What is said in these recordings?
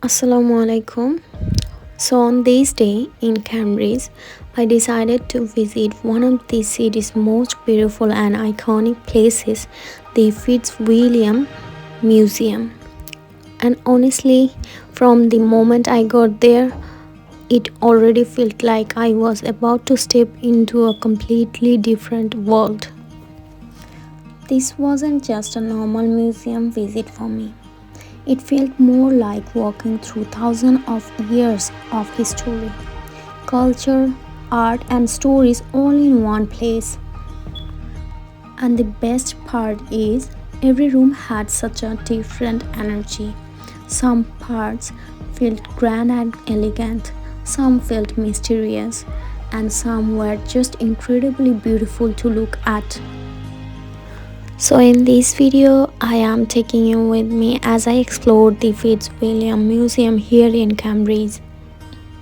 Assalamu alaikum. So on this day in Cambridge, I decided to visit one of the city's most beautiful and iconic places, the Fitzwilliam Museum. And honestly, from the moment I got there, it already felt like I was about to step into a completely different world. This wasn't just a normal museum visit for me. It felt more like walking through thousands of years of history, culture, art, and stories all in one place. And the best part is, every room had such a different energy. Some parts felt grand and elegant, some felt mysterious, and some were just incredibly beautiful to look at. So in this video, I am taking you with me as I explore the Fitzwilliam Museum here in Cambridge.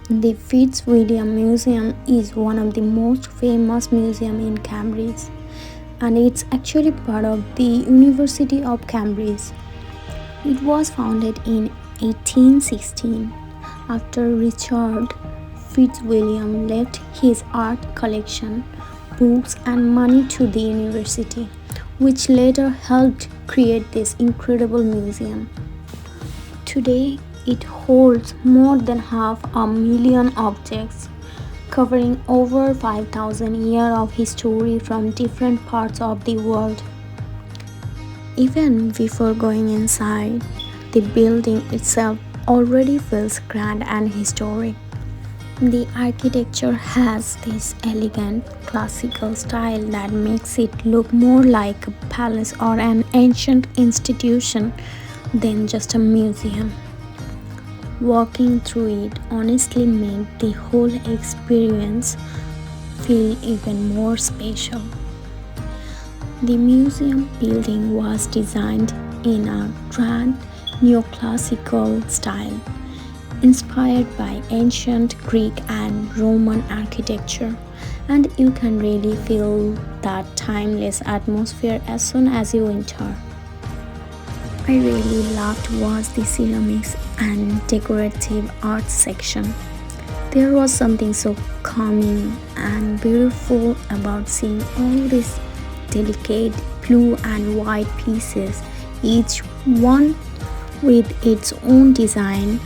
The Fitzwilliam Museum is one of the most famous museums in Cambridge, and it's actually part of the University of Cambridge. It was founded in 1816 after Richard Fitzwilliam left his art collection, books and money to the university, which later helped create this incredible museum. Today, it holds more than 500,000 objects, covering over 5,000 years of history from different parts of the world. Even before going inside, the building itself already feels grand and historic. The architecture has this elegant classical style that makes it look more like a palace or an ancient institution than just a museum. Walking through it honestly made the whole experience feel even more special. The museum building was designed in a grand neoclassical style, inspired by ancient Greek and Roman architecture, and you can really feel that timeless atmosphere as soon as you enter. I really loved was the ceramics and decorative art section. There was something so calming and beautiful about seeing all these delicate blue and white pieces, each one with its own design,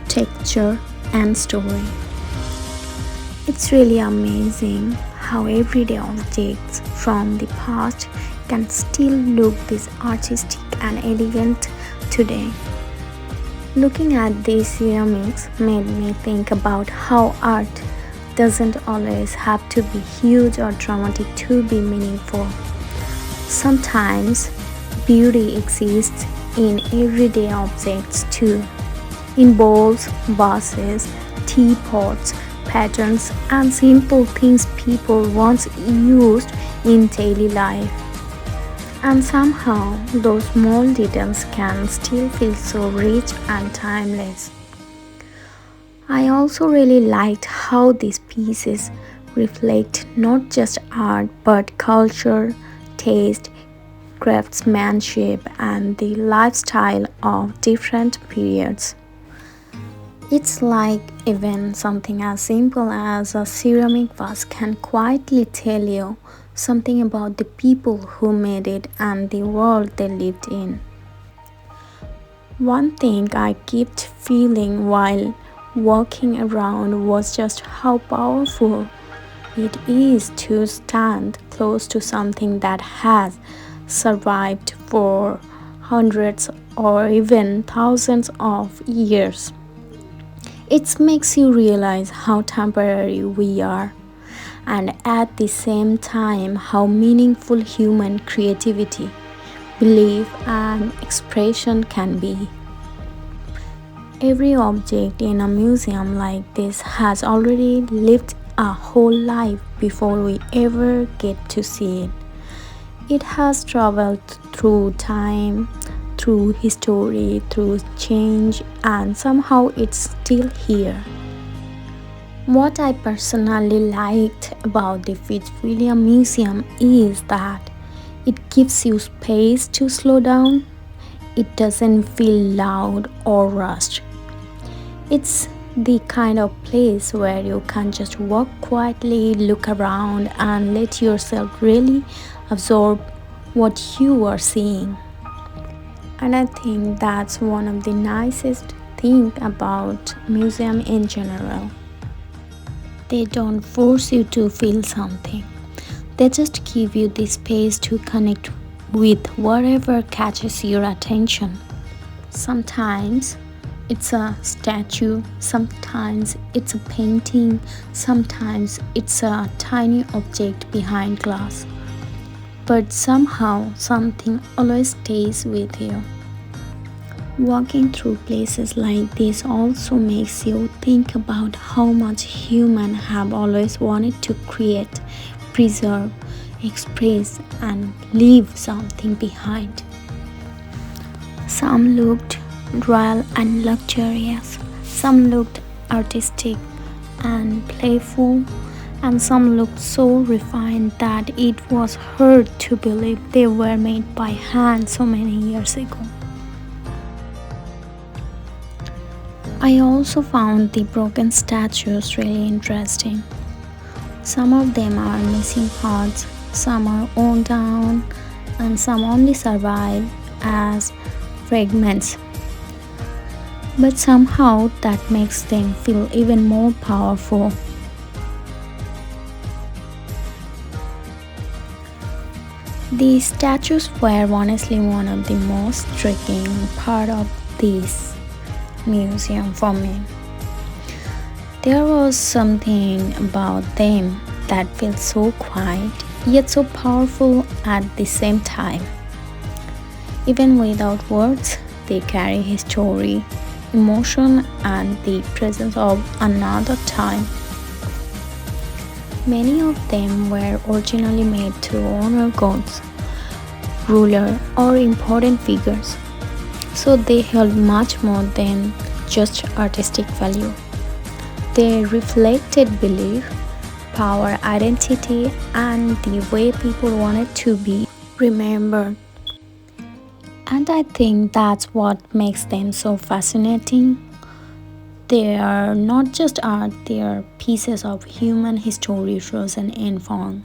texture, and story. It's really amazing how everyday objects from the past can still look this artistic and elegant today. Looking at these ceramics made me think about how art doesn't always have to be huge or dramatic to be meaningful. Sometimes beauty exists in everyday objects too, in bowls, vases, teapots, patterns, and simple things people once used in daily life. And somehow, those small details can still feel so rich and timeless. I also really liked how these pieces reflect not just art but culture, taste, craftsmanship, and the lifestyle of different periods. It's like even something as simple as a ceramic vase can quietly tell you something about the people who made it and the world they lived in. One thing I kept feeling while walking around was just how powerful it is to stand close to something that has survived for hundreds or even thousands of years. It makes you realize how temporary we are, and at the same time, how meaningful human creativity, belief, and expression can be. Every object in a museum like this has already lived a whole life before we ever get to see it. It has traveled through time, through history, through change, and somehow it's still here. What I personally liked about the Fitzwilliam Museum is that it gives you space to slow down. It doesn't feel loud or rushed. It's the kind of place where you can just walk quietly, look around, and let yourself really absorb what you are seeing. And I think that's one of the nicest thing about museum in general. They don't force you to feel something. They just give you the space to connect with whatever catches your attention. Sometimes it's a statue, sometimes it's a painting, sometimes it's a tiny object behind glass. But somehow something always stays with you. Walking through places like this also makes you think about how much humans have always wanted to create, preserve, express, and leave something behind. Some looked royal and luxurious, some looked artistic and playful, and some looked so refined that it was hard to believe they were made by hand so many years ago. I also found the broken statues really interesting. Some of them are missing parts, some are worn down, and some only survive as fragments. But somehow that makes them feel even more powerful. The statues were honestly one of the most striking part of this museum for me. There was something about them that felt so quiet yet so powerful at the same time. Even without words, they carry history, emotion, and the presence of another time. Many of them were originally made to honor gods, rulers, or important figures, so they held much more than just artistic value. They reflected belief, power, identity, and the way people wanted to be remembered. And I think that's what makes them so fascinating. They are not just art, they are pieces of human history frozen in form.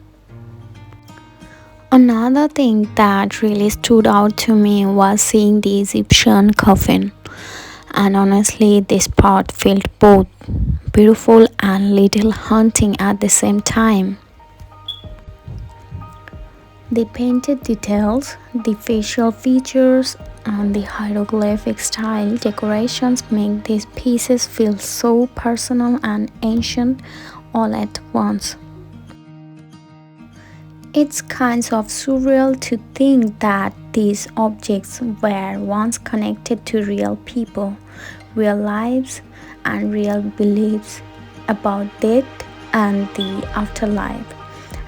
Another thing that really stood out to me was seeing the Egyptian coffin. And honestly, this part felt both beautiful and little haunting at the same time. The painted details, the facial features, and the hieroglyphic style decorations make these pieces feel so personal and ancient all at once. It's kind of surreal to think that these objects were once connected to real people, real lives, and real beliefs about death and the afterlife.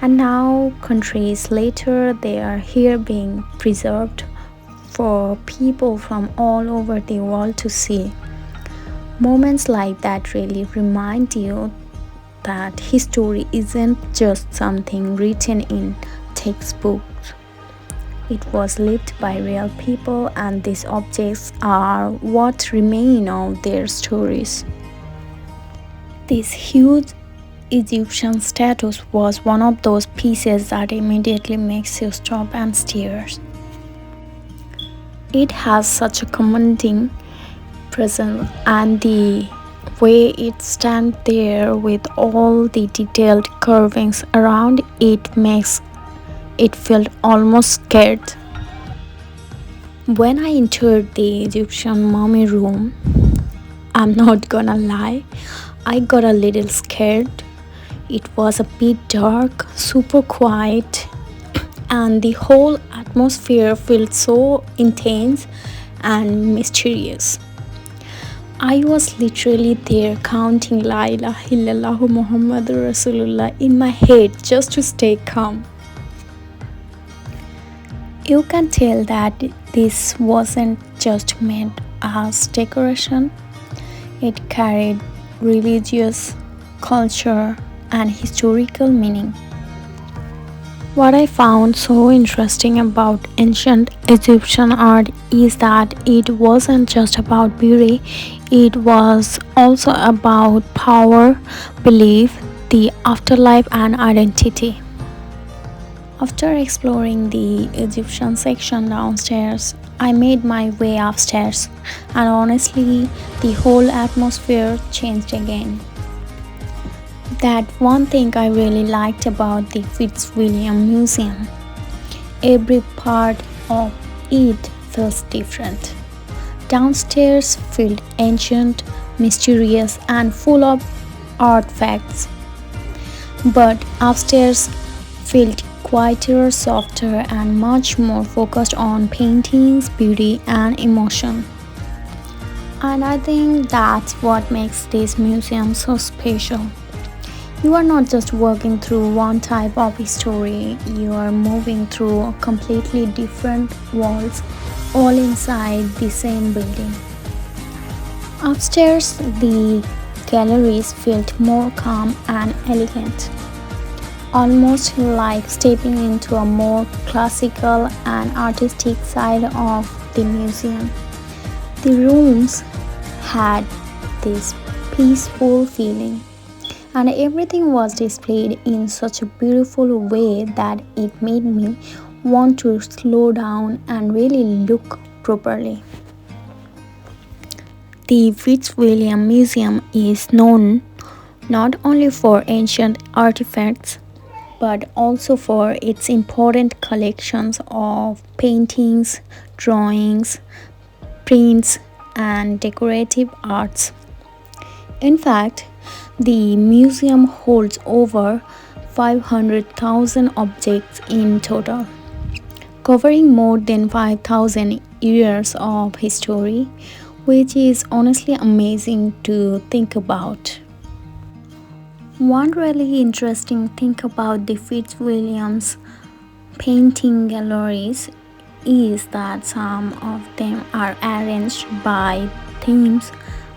And now, countries later, they are here being preserved for people from all over the world to see. Moments like that really remind you that history isn't just something written in textbooks. It was lived by real people, and these objects are what remain of their stories. This huge Egyptian statue was one of those pieces that immediately makes you stop and stare. It has such a commanding presence, and the way it stands there with all the detailed carvings around it makes it feel almost scared. When I entered the Egyptian mummy room, I'm not gonna lie, I got a little scared. It was a bit dark, super quiet, and the whole atmosphere felt so intense and mysterious. I was literally there counting La ilaha illallah Muhammadur Rasulullah in my head just to stay calm. You can tell that this wasn't just meant as decoration, it carried religious, culture, and historical meaning. What I found so interesting about ancient Egyptian art is that it wasn't just about beauty, it was also about power, belief, the afterlife, and identity. After exploring the Egyptian section downstairs, I made my way upstairs, and honestly, the whole atmosphere changed again. That one thing I really liked about the Fitzwilliam Museum. Every part of it feels different. Downstairs felt ancient, mysterious, and full of artifacts, but upstairs felt quieter, softer, and much more focused on paintings, beauty, and emotion. And I think that's what makes this museum so special. You are not just walking through one type of history, you are moving through completely different worlds, all inside the same building. Upstairs, the galleries felt more calm and elegant, almost like stepping into a more classical and artistic side of the museum. The rooms had this peaceful feeling, and everything was displayed in such a beautiful way that it made me want to slow down and really look properly. The Fitzwilliam Museum is known not only for ancient artifacts but also for its important collections of paintings, drawings, prints, and decorative arts. In fact, the museum holds over 500,000 objects in total, covering more than 5,000 years of history, which is honestly amazing to think about. One really interesting thing about the Fitzwilliams painting galleries is that some of them are arranged by themes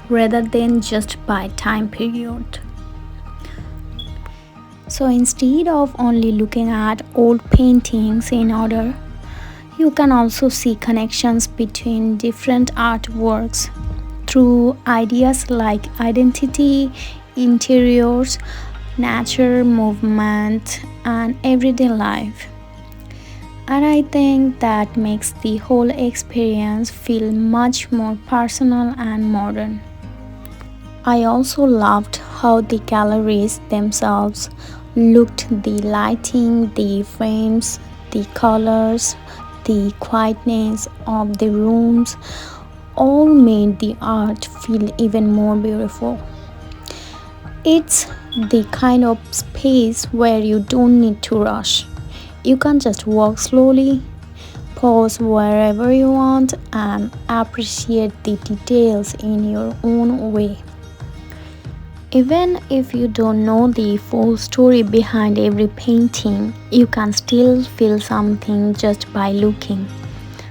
rather than just by time period. So instead of only looking at old paintings in order, you can also see connections between different artworks through ideas like identity, interiors, nature, movement, and everyday life. And I think that makes the whole experience feel much more personal and modern. I also loved how the galleries themselves looked, the lighting, the frames, the colors, the quietness of the rooms all made the art feel even more beautiful. It's the kind of space where you don't need to rush. You can just walk slowly, pause wherever you want, and appreciate the details in your own way. Even if you don't know the full story behind every painting, you can still feel something just by looking.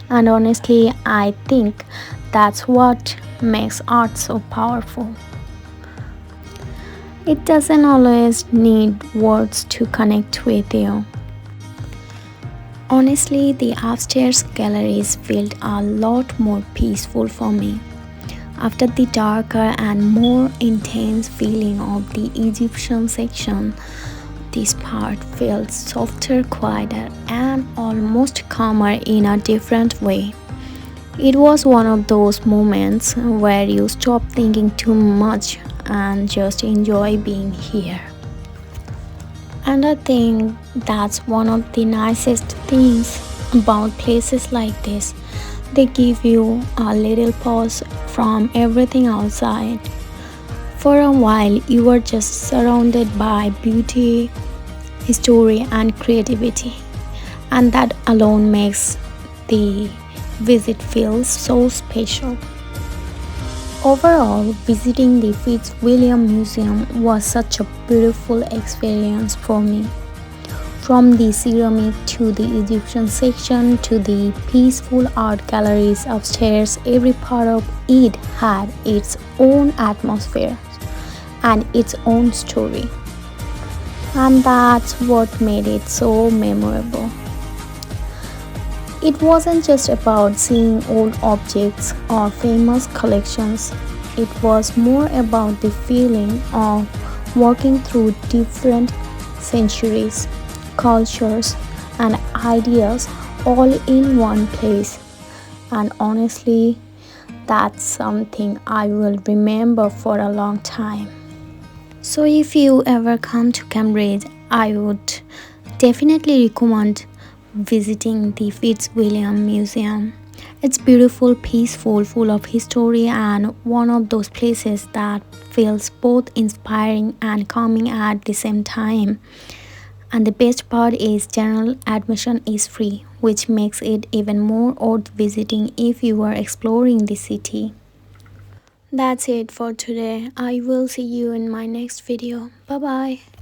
And honestly, I think that's what makes art so powerful. It doesn't always need words to connect with you. Honestly, the upstairs galleries felt a lot more peaceful for me. After the darker and more intense feeling of the Egyptian section, this part felt softer, quieter, and almost calmer in a different way. It was one of those moments where you stop thinking too much and just enjoy being here. And I think that's one of the nicest things about places like this. They give you a little pause from everything outside. For a while, you are just surrounded by beauty, history, and creativity, and that alone makes the visit feel so special. Overall, visiting the Fitzwilliam Museum was such a beautiful experience for me. From the ceramic to the Egyptian section to the peaceful art galleries upstairs, every part of it had its own atmosphere and its own story. and that's what made it so memorable. It wasn't just about seeing old objects or famous collections, it was more about the feeling of walking through different centuries, cultures, and ideas all in one place. And honestly, that's something I will remember for a long time. So, if you ever come to Cambridge, I would definitely recommend visiting the Fitzwilliam Museum. It's beautiful, peaceful, full of history, and one of those places that feels both inspiring and calming at the same time. And the best part is general admission is free, which makes it even more worth visiting if you are exploring the city. That's it for today. I will see you in my next video. Bye bye.